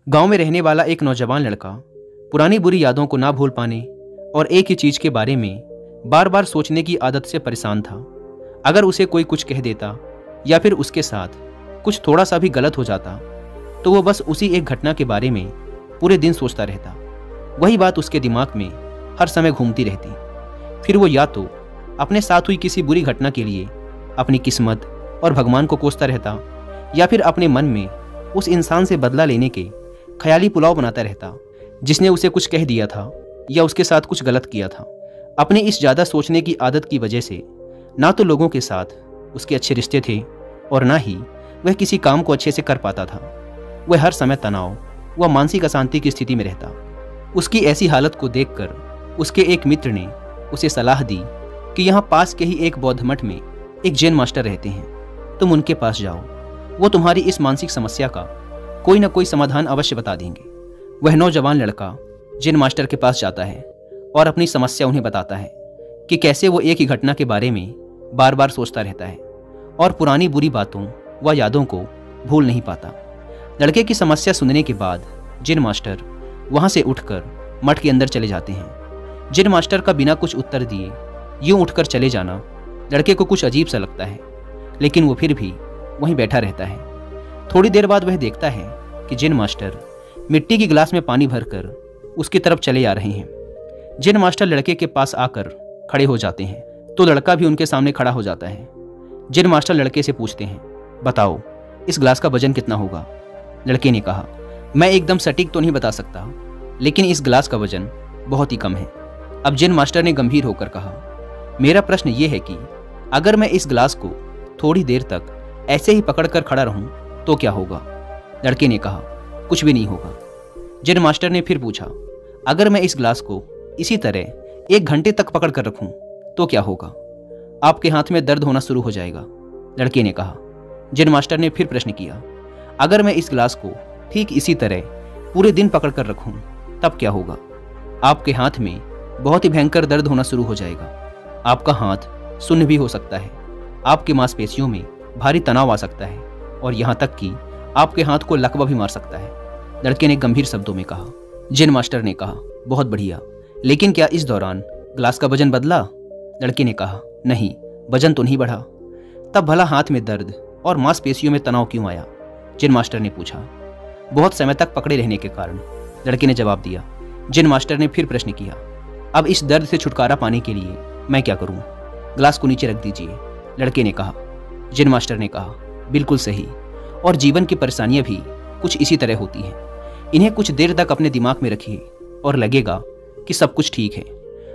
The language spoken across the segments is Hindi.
गांव में रहने वाला एक नौजवान लड़का पुरानी बुरी यादों को ना भूल पाने और एक ही चीज के बारे में बार बार सोचने की आदत से परेशान था। अगर उसे कोई कुछ कह देता या फिर उसके साथ कुछ थोड़ा सा भी गलत हो जाता तो वो बस उसी एक घटना के बारे में पूरे दिन सोचता रहता। वही बात उसके दिमाग में हर समय घूमती रहती। फिर वो या तो अपने साथ हुई किसी बुरी घटना के लिए अपनी किस्मत और भगवान को कोसता रहता या फिर अपने मन में उस इंसान से बदला लेने के ख्याली पुलाव बनाता रहता जिसने उसे कुछ कह दिया था या उसके साथ कुछ गलत किया था। अपनी इस ज़्यादा सोचने की आदत की वजह से ना तो लोगों के साथ उसके अच्छे रिश्ते थे और ना ही वह किसी काम को अच्छे से कर पाता था। वह हर समय तनाव व मानसिक अशांति की स्थिति में रहता। उसकी ऐसी हालत को देखकर उसके एक मित्र ने उसे सलाह दी कि यहाँ पास के ही एक बौद्ध मठ में एक जैन मास्टर रहते हैं, तुम उनके पास जाओ, वो तुम्हारी इस मानसिक समस्या का कोई ना कोई समाधान अवश्य बता देंगे। वह नौजवान लड़का जैन मास्टर के पास जाता है और अपनी समस्या उन्हें बताता है कि कैसे वो एक ही घटना के बारे में बार बार सोचता रहता है और पुरानी बुरी बातों व यादों को भूल नहीं पाता। लड़के की समस्या सुनने के बाद जैन मास्टर वहां से उठकर मठ के अंदर चले जाते हैं। जैन मास्टर का बिना कुछ उत्तर दिए यूं उठकर चले जाना लड़के को कुछ अजीब सा लगता है, लेकिन वो फिर भी वहीं बैठा रहता है। थोड़ी देर बाद वह देखता है कि जैन मास्टर मिट्टी की गिलास में पानी भरकर उसकी तरफ चले आ रहे हैं। जैन मास्टर लड़के के पास आकर खड़े हो जाते हैं तो लड़का भी उनके सामने खड़ा हो जाता है। जैन मास्टर लड़के से पूछते हैं, बताओ इस गिलास का वजन कितना होगा? लड़के ने कहा, मैं एकदम सटीक तो नहीं बता सकता, लेकिन इस गिलास का वजन बहुत ही कम है। अब जैन मास्टर ने गंभीर होकर कहा, मेरा प्रश्न ये है कि अगर मैं इस गिलास को थोड़ी देर तक ऐसे ही पकड़कर खड़ा रहूं तो क्या होगा? लड़के ने कहा, कुछ भी नहीं होगा। जैन मास्टर ने फिर पूछा, अगर मैं इस गिलास को इसी तरह 1 घंटे तक पकड़ कर रखूं तो क्या होगा? आपके हाथ में दर्द होना शुरू हो जाएगा। लड़के ने कहा। जैन मास्टर ने फिर प्रश्न किया, अगर मैं इस गिलास को ठीक इसी तरह पूरे दिन पकड़ कर रखूं तब क्या होगा? आपके हाथ में बहुत ही भयंकर दर्द होना शुरू हो जाएगा। आपका हाथ सुन्न भी हो सकता है, आपकी मांसपेशियों में भारी तनाव आ सकता है और यहाँ तक कि आपके हाथ को लकवा भी मार सकता है। लड़के ने गंभीर शब्दों में कहा। जैन मास्टर ने कहा, बहुत बढ़िया, लेकिन क्या इस दौरान ग्लास का वजन बदला? लड़के ने कहा, नहीं, वजन तो नहीं बढ़ा। तब भला हाथ में दर्द और मांसपेशियों में तनाव क्यों आया? जैन मास्टर ने पूछा। बहुत समय तक पकड़े रहने के कारण, लड़के ने जवाब दिया। जैन मास्टर ने फिर प्रश्न किया, अब इस दर्द से छुटकारा पाने के लिए मैं क्या करूं? ग्लास को नीचे रख दीजिए। लड़के ने कहा। जैन मास्टर ने कहा, बिल्कुल सही, और जीवन की परेशानियां भी कुछ इसी तरह होती हैं। इन्हें कुछ देर तक अपने दिमाग में रखिए और लगेगा कि सब कुछ ठीक है।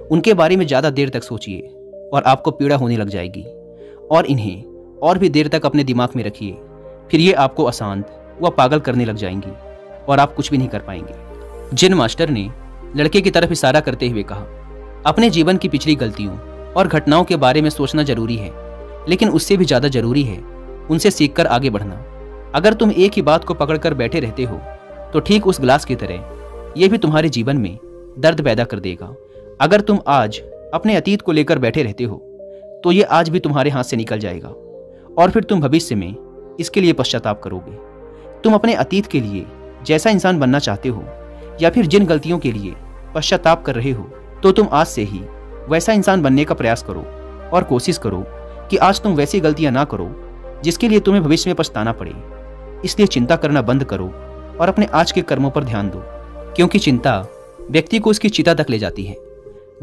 उनके बारे में ज़्यादा देर तक सोचिए और आपको पीड़ा होने लग जाएगी, और इन्हें और भी देर तक अपने दिमाग में रखिए, फिर ये आपको अशांत व पागल करने लग जाएंगी और आप कुछ भी नहीं कर पाएंगे। जैन मास्टर ने लड़के की तरफ इशारा करते हुए कहा, अपने जीवन की पिछली गलतियों और घटनाओं के बारे में सोचना जरूरी है, लेकिन उससे भी ज़्यादा जरूरी है उनसे सीखकर आगे बढ़ना। अगर तुम एक ही बात को पकड़कर बैठे रहते हो तो ठीक उस गिलास की तरह यह भी तुम्हारे जीवन में दर्द पैदा कर देगा। अगर तुम आज अपने अतीत को लेकर बैठे रहते हो तो ये आज भी तुम्हारे हाथ से निकल जाएगा और फिर तुम भविष्य में इसके लिए पश्चाताप करोगे। तुम अपने अतीत के लिए जैसा इंसान बनना चाहते हो या फिर जिन गलतियों के लिए पश्चाताप कर रहे हो तो तुम आज से ही वैसा इंसान बनने का प्रयास करो और कोशिश करो कि आज तुम वैसी गलतियां ना करो जिसके लिए तुम्हें भविष्य में पछताना पड़े। इसलिए चिंता करना बंद करो और अपने आज के कर्मों पर ध्यान दो, क्योंकि चिंता व्यक्ति को उसकी चिता तक ले जाती है।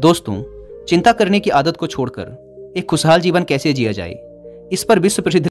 दोस्तों, चिंता करने की आदत को छोड़कर एक खुशहाल जीवन कैसे जिया जाए, इस पर विश्व प्रसिद्ध